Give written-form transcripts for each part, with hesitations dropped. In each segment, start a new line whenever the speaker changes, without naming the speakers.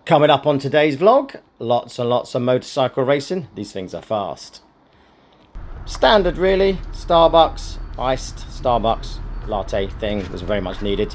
Coming up on today's vlog, lots and lots of motorcycle racing. These things are fast. Standard really, Starbucks, iced Starbucks latte thing was very much needed.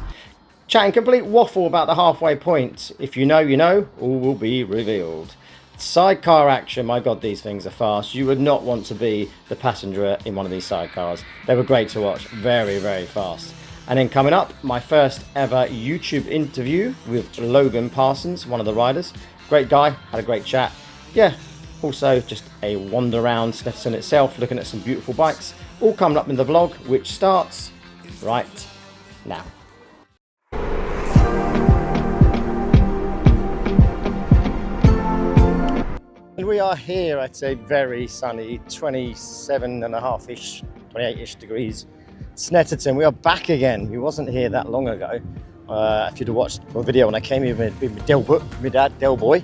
Chatting complete waffle about the halfway point. If you know, you know, all will be revealed. Sidecar action, my god, these things are fast. You would not want to be the passenger in one of these sidecars. They were great to watch, very, very fast. And then coming up, my first ever YouTube interview with Logan Parsons, one of the riders. Great guy, had a great chat. Yeah, also just a wander around Snetterton itself, looking at some beautiful bikes. All coming up in the vlog, which starts right now. And we are here at a very sunny 27.5-ish, 28-ish degrees Snetterton. We are back again. We wasn't here that long ago. If you'd have watched my video when I came here with my dad, Del Boy,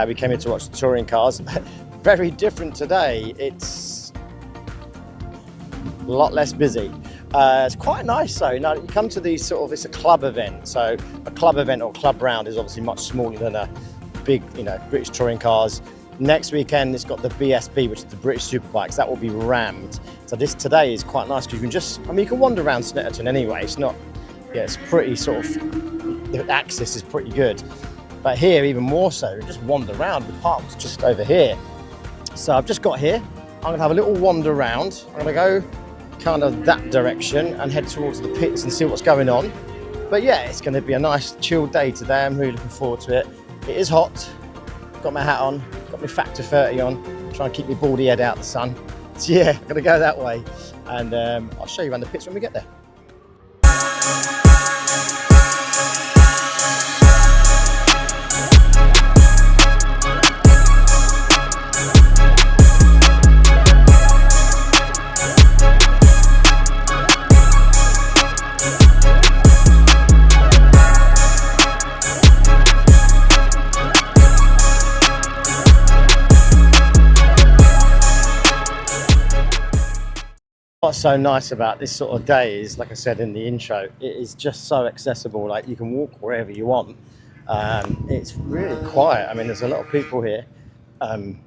we came here to watch the touring cars. Very different today. It's a lot less busy. It's quite nice though. Now you come to these sort of, it's a club event. So a club event or club round is obviously much smaller than a big, British touring cars. Next weekend, it's got the BSB, which is the British Superbikes. That will be rammed. So this today is quite nice because you can just, you can wander around Snetterton anyway. It's not, it's pretty sort of, the access is pretty good. But here, even more so, you just wander around. The park's just over here. So I've just got here. I'm going to have a little wander around. I'm going to go kind of that direction and head towards the pits and see what's going on. But yeah, it's going to be a nice chilled day today. I'm really looking forward to it. It is hot. Got my hat on, got my Factor 30 on, trying to keep my baldy head out of the sun. So yeah, I'm gonna go that way, and I'll show you around the pits when we get there. What's so nice about this sort of day is, like I said in the intro, it is just so accessible. Like you can walk wherever you want. It's really quiet. I mean, there's a lot of people here, and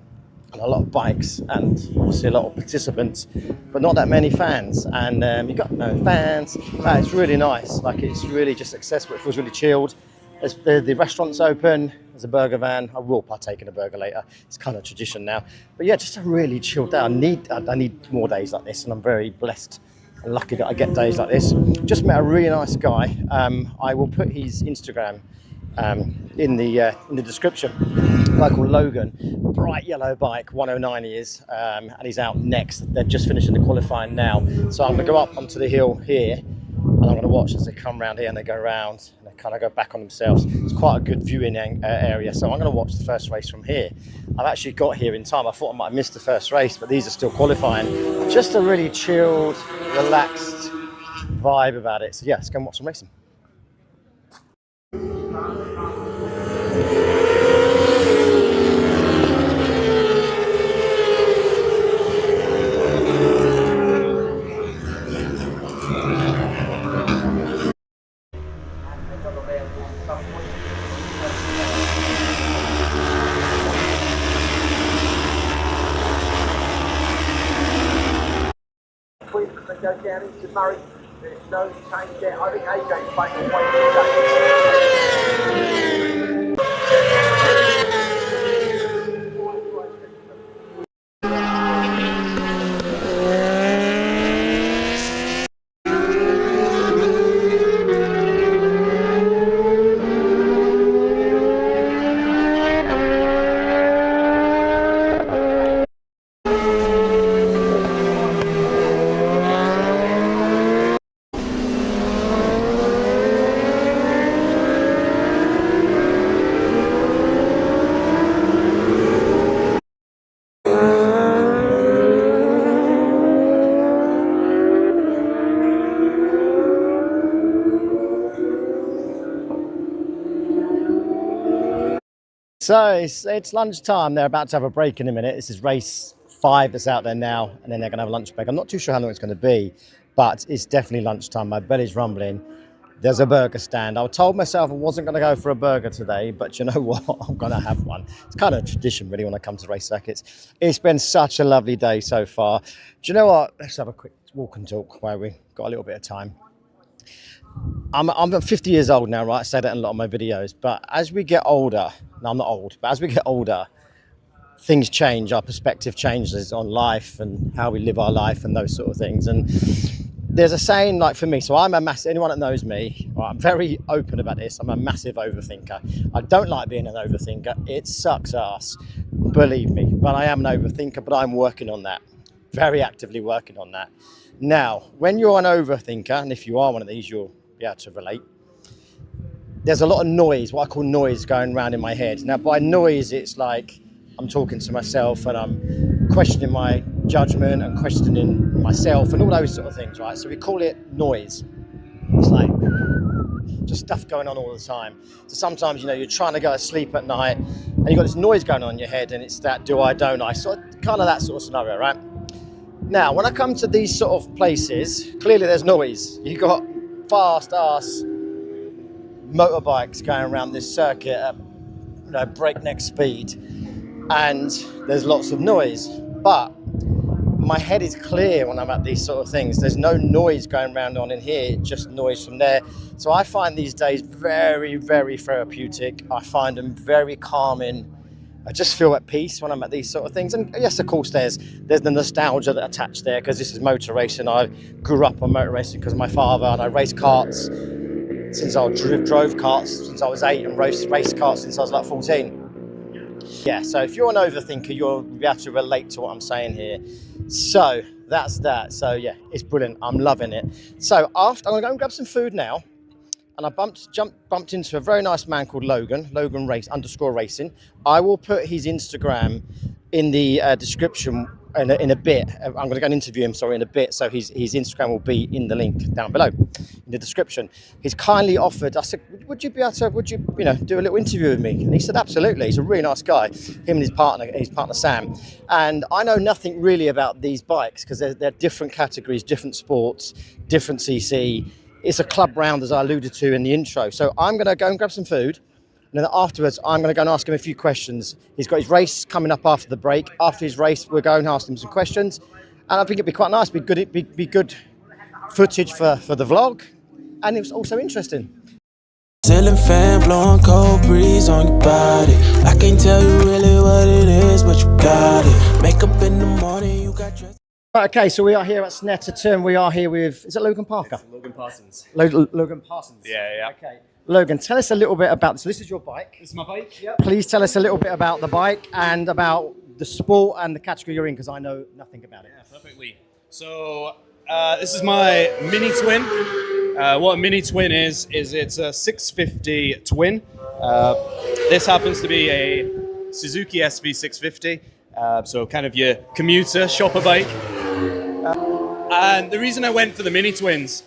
a lot of bikes, and obviously a lot of participants, but not that many fans. And you've got no fans. It's really nice. Like it's really just accessible. It feels really chilled. The restaurant's open. There's a burger van. I will partake in a burger later. It's kind of tradition now. But yeah, just a really chilled day. I need more days like this, and I'm very blessed and lucky that I get days like this. Just met a really nice guy. I will put his Instagram in the description. A guy called Logan, bright yellow bike, 109 he is, and he's out next. They're just finishing the qualifying now. So I'm going to go up onto the hill here, and I'm going to watch as they come around here and they go around and they kind of go back on themselves. It's quite a good viewing area, so I'm going to watch the first race from here. I've actually got here in time. I thought I might have missed the first race, but these are still qualifying. Just a really chilled, relaxed vibe about it. So yeah, let's go and watch some racing.
They go down into Murray. There's no change there. I think AJ's making
So it's lunchtime. They're about to have a break in a minute. This is race 5 that's out there now, and then they're going to have a lunch break. I'm not too sure how long it's going to be, but it's definitely lunchtime. My belly's rumbling. there's a burger stand. I told myself I wasn't going to go for a burger today, but you know what? I'm going to have one. It's kind of a tradition, really, when I come to race circuits. It's been such a lovely day so far. Do you know what? Let's have a quick walk and talk while we've got a little bit of time. I'm 50 years old now, right? I say that in a lot of my videos. But as we get older, no, I'm not old, but as we get older, things change. Our perspective changes on life and how we live our life and those sort of things. And there's a saying, like for me, so I'm a massive, anyone that knows me, well, I'm very open about this. I'm a massive overthinker. I don't like being an overthinker. It sucks ass, believe me. But I am an overthinker, but I'm working on that. Very actively working on that. Now, when you're an overthinker, and if you are one of these, you'll be able to relate. There's a lot of noise, what I call noise, going around in my head. Now, by noise, it's like I'm talking to myself and I'm questioning my judgment and questioning myself and all those sort of things, right? So we call it noise. It's like just stuff going on all the time. So sometimes, you know, you're trying to go to sleep at night and you've got this noise going on in your head, and it's that do I, don't I, sort of, kind of that sort of scenario, right? Now, when I come to these sort of places, clearly there's noise. You've got fast-ass motorbikes going around this circuit at, you know, breakneck speed, and there's lots of noise. But my head is clear when I'm at these sort of things. There's no noise going around on in here, just noise from there. So I find these days very, very therapeutic. I find them very calming. I just feel at peace when I'm at these sort of things. And yes, of course, there's the nostalgia that attached there, because this is motor racing. I grew up on motor racing because of my father, and I raced karts since I drove karts since I was 8 and raced karts since I was like 14. Yeah, so if you're an overthinker, you'll be able to relate to what I'm saying here. So that's that. So yeah, it's brilliant. I'm loving it. So after, I'm going to go and grab some food now. And I bumped into a very nice man called Logan _racing. I will put his Instagram in the description in a bit. I'm going to go and interview him, in a bit. So his Instagram will be in the link down below in the description. He's kindly offered, I said, would you do a little interview with me? And he said, absolutely. He's a really nice guy. Him and his partner Sam. And I know nothing really about these bikes because they're different categories, different sports, different CC. It's a club round, as I alluded to in the intro. So I'm going to go and grab some food. And then afterwards, I'm going to go and ask him a few questions. He's got his race coming up after the break. After his race, we'll go and ask him some questions. And I think it'd be quite nice. Be good footage for the vlog. And it was also interesting.
Ceiling fan blowing cold breeze on your body. I can't tell you really what it is, but you got it. Makeup in the morning, you got dressed.
Right, okay, so we are here at Snetterton. We are here with, is it Logan Parker?
It's Logan Parsons.
Logan Parsons.
Yeah.
Okay. Logan, tell us a little bit about, so this is your bike.
This is my bike.
Yep. Please tell us a little bit about the bike and about the sport and the category you're in, because I know nothing about it.
Yeah, perfectly. So this is my mini twin. What a mini twin is it's a 650 twin. This happens to be a Suzuki SV650. So kind of your commuter shopper bike. And the reason I went for the mini twins,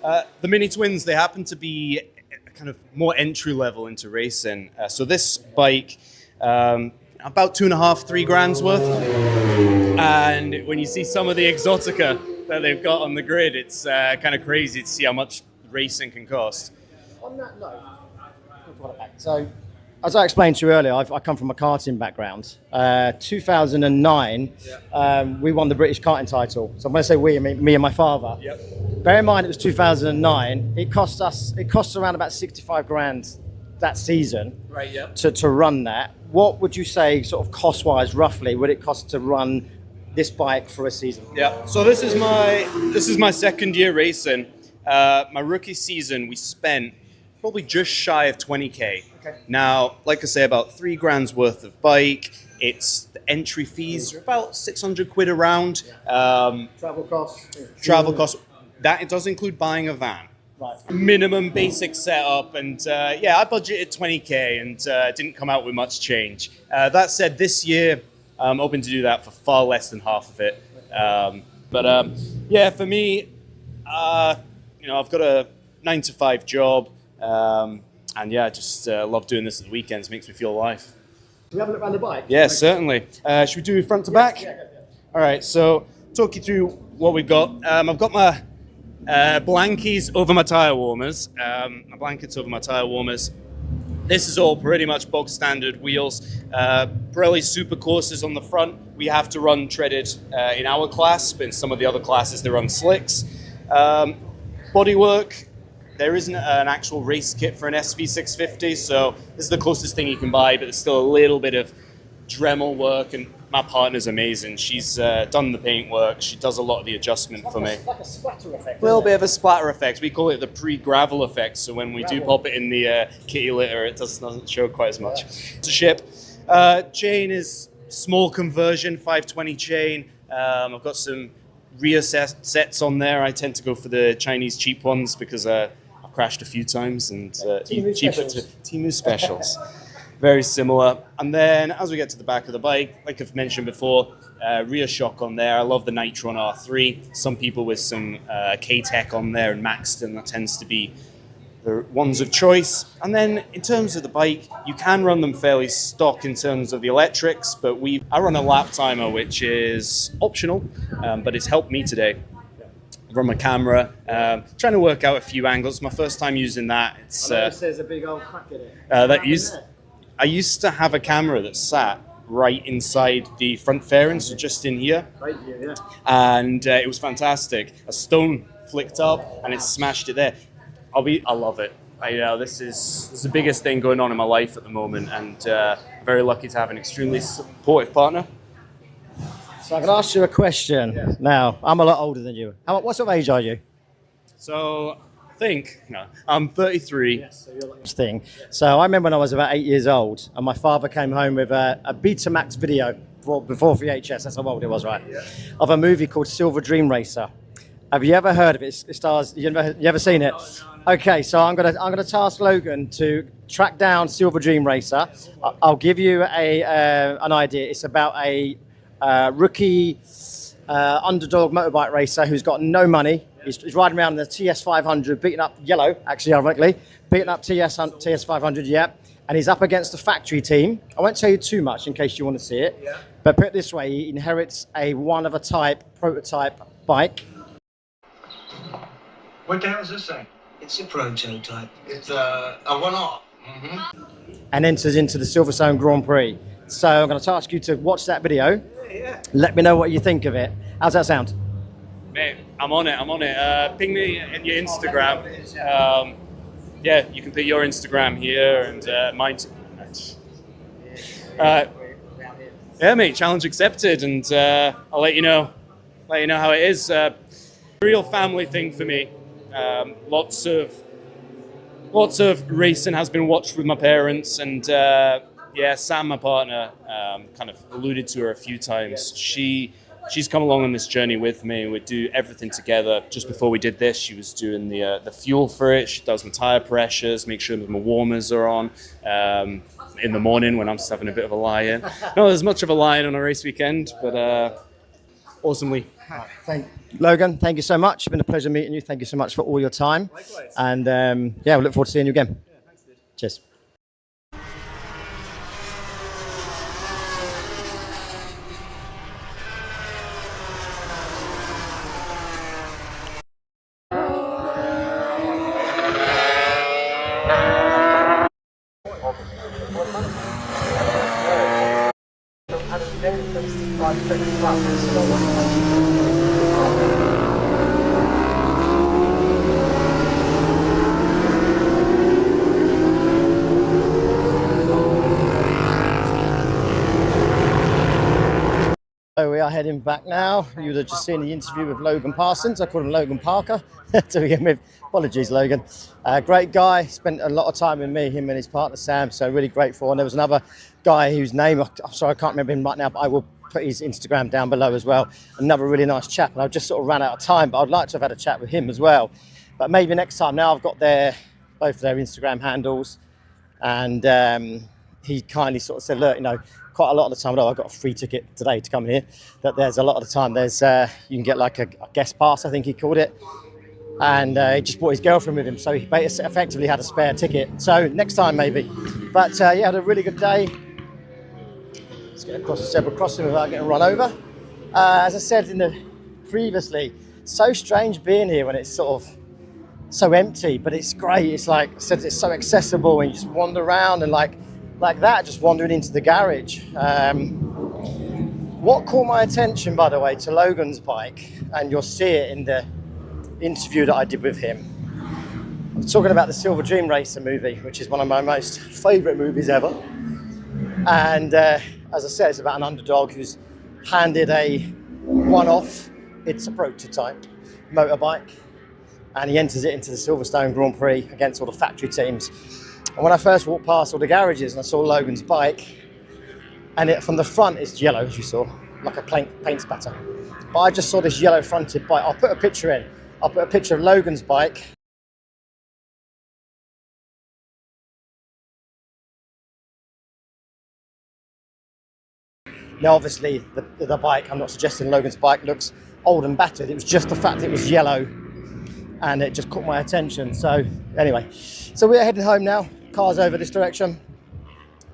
they happen to be kind of more entry level into racing. So this bike, about 2.5-3 grand's worth. And when you see some of the exotica that they've got on the grid, it's kind of crazy to see how much racing can cost.
On that note, so as I explained to you earlier, I come from a karting background. 2009, we won the British karting title. So when I say we, I mean me and my father.
Yep.
Bear in mind, it was 2009. It cost around about 65 grand that season.
Right. Yeah.
To run that. What would you say, sort of cost-wise, roughly, would it cost to run this bike for a season?
Yeah. So this is my second year racing. My rookie season, we spent probably just shy of 20k.
Okay.
Now, like I say, about 3 grand's worth of bike. It's the entry fees are about 600 quid around.
Travel costs.
Travel costs. That it does include buying a van.
Right.
Minimum basic setup, and I budgeted 20k and didn't come out with much change. That said, this year I'm hoping to do that for far less than half of it. For me, I've got a 9-to-5 job, and I just love doing this at the weekends. Makes me feel alive.
Can we have a look around the bike?
Yeah, certainly. Should we do front to back?
Yeah.
All right, so talk you through what we've got. I've got my Blankies over my tire warmers. My blankets over my tire warmers. This is all pretty much bog standard wheels. Pirelli Super Courses on the front. We have to run treaded in our class, but in some of the other classes they run slicks. Bodywork. There isn't an actual race kit for an SV650, so this is the closest thing you can buy, but there's still a little bit of Dremel work, and my partner's amazing. She's done the paint work. She does a lot of the adjustment for me.
Like a splatter effect.
A little bit of a splatter effect. We call it the pre-gravel effect, so when we do pop it in the kitty litter, it doesn't show quite as much. It's a ship. Chain is small conversion, 520 chain. I've got some rear sets on there. I tend to go for the Chinese cheap ones because I've crashed a few times, and
Temu
cheaper
specials.
Temu specials. Very similar. And then as we get to the back of the bike, like I've mentioned before, rear shock on there. I love the Nitron R3. Some people with some K-Tech on there and Maxton, that tends to be the ones of choice. And then in terms of the bike, you can run them fairly stock in terms of the electrics, but I run a lap timer, which is optional, but it's helped me today. Run my camera, trying to work out a few angles. My first time using that. It's
there's a big old crack in it.
I used to have a camera that sat right inside the front fairing, so just in here.
Right here, yeah.
And it was fantastic. A stone flicked up and it smashed it there. I love it. This is the biggest thing going on in my life at the moment, and I'm very lucky to have an extremely supportive partner.
So I can ask you a question. Now, I'm a lot older than you. What sort of age are you?
So I'm 33.
Thing. So I remember when I was about 8 years old, and my father came home with a Betamax video before VHS. That's how old it was, right? Yeah. Of a movie called Silver Dream Racer. Have you ever heard of it? It stars. You ever seen it? No. Okay, so I'm gonna task Logan to track down Silver Dream Racer. I'll give you an idea. It's about a rookie underdog motorbike racer who's got no money. He's riding around in the TS500, beating up yellow, actually, ironically, beating up TS500, yeah. And he's up against the factory team. I won't tell you too much in case you want to see it. Yeah. But put it this way, he inherits a one-of-a-type prototype bike.
What the hell is this thing?
It's a prototype.
It's a one-off. Mm-hmm.
And enters into the Silverstone Grand Prix. So I'm going to ask you to watch that video. Yeah. Let me know what you think of it. How's that sound?
Mate, I'm on it. Ping me in your Instagram. Yeah, you can put your Instagram here and mine. Yeah, mate, challenge accepted, and I'll let you know how it is. Real family thing for me. Lots of racing has been watched with my parents, and Sam, my partner, kind of alluded to her a few times. She's come along on this journey with me. We do everything together. Just before we did this, she was doing the fuel for it. She does my tire pressures, make sure that my warmers are on in the morning when I'm just having a bit of a lie-in. Not as much of a lie-in on a race weekend, but awesomely.
Logan, thank you so much. It's been a pleasure meeting you. Thank you so much for all your time.
Likewise.
And we look forward to seeing you again.
Yeah, thanks, dude.
Cheers. So we are heading back now. You would have just seen the interview with Logan Parsons. I called him Logan Parker to begin with. Apologies, Logan. Great guy. Spent a lot of time with me, him and his partner Sam. So really grateful. And there was another guy whose name, I'm sorry, I can't remember him right now, but I will put his Instagram down below as well. Another really nice chap. And I just sort of ran out of time, but I'd like to have had a chat with him as well. But maybe next time. Now I've got both their Instagram handles, and he kindly sort of said, look, quite a lot of the time, although I got a free ticket today to come here, that there's a lot of the time you can get like a guest pass, I think he called it. And he just brought his girlfriend with him, so he effectively had a spare ticket. So next time maybe. But had a really good day. Let's get across the zebra crossing without getting run over. As I said previously, so strange being here when it's sort of so empty, but it's great. It's like I said, it's so accessible, and you just wander around and like that, just wandering into the garage. What caught my attention, by the way, to Logan's bike, and you'll see it in the interview that I did with him. I'm talking about the Silver Dream Racer movie, which is one of my most favourite movies ever. And as I said, it's about an underdog who's handed a one-off, it's a prototype motorbike, and he enters it into the Silverstone Grand Prix against all the factory teams. And when I first walked past all the garages and I saw Logan's bike, and it from the front it's yellow, as you saw, like a paint spatter. But I just saw this yellow fronted bike. I'll put a picture in. I'll put a picture of Logan's bike. Now, obviously, the bike, I'm not suggesting Logan's bike looks old and battered. It was just the fact that it was yellow, and it just caught my attention. So anyway, so we're heading home now. Car's over this direction.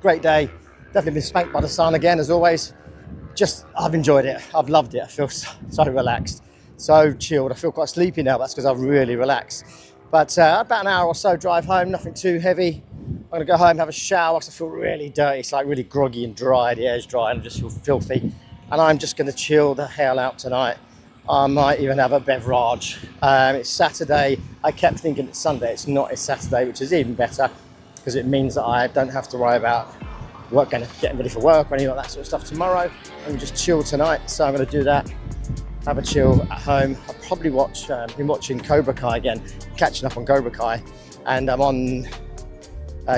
Great day. Definitely been spanked by the sun again, as always. Just, I've enjoyed it. I've loved it. I feel so relaxed, so chilled. I feel quite sleepy now. That's because I've really relaxed. But about an hour or so drive home, nothing too heavy. I'm going to go home, have a shower, because I feel really dirty. It's like really groggy and dry. The air's dry and I just feel filthy. And I'm just going to chill the hell out tonight. I might even have a beverage. It's Saturday. I kept thinking it's Sunday. It's not. It's Saturday, which is even better, because it means that I don't have to worry about getting ready for work or any of that sort of stuff tomorrow. And just chill tonight. So I'm going to do that. Have a chill at home. I'll probably been watching Cobra Kai again, catching up on Cobra Kai. And I'm on...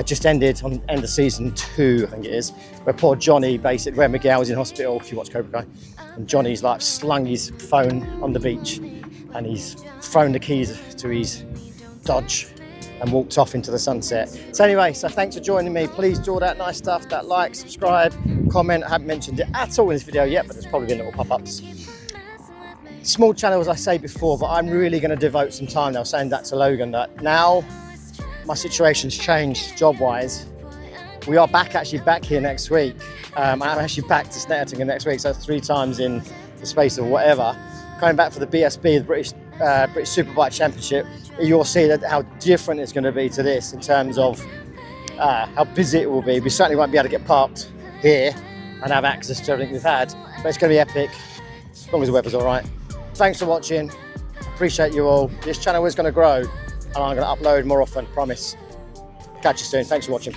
just ended on end of season 2, I think it is, where poor Johnny, basically, where Miguel was in hospital, if you watch Cobra Kai, and Johnny's like slung his phone on the beach, and he's thrown the keys to his Dodge and walked off into the sunset. So anyway, so thanks for joining me. Please do all that nice stuff, that like, subscribe, comment. I haven't mentioned it at all in this video yet, but there's probably been little pop-ups. Small channel, as I say before, but I'm really going to devote some time now, saying that to Logan, that now my situation's changed job-wise. We are back here next week. I'm actually back to Snetterton next week, so 3 times in the space of whatever. Coming back for the BSB, the British Superbike Championship. You'll see that how different it's going to be to this in terms of how busy it will be. We certainly won't be able to get parked here and have access to everything we've had, but it's going to be epic, as long as the weather's all right. Thanks for watching. Appreciate you all. This channel is going to grow, and I'm going to upload more often, promise. Catch you soon. Thanks for watching.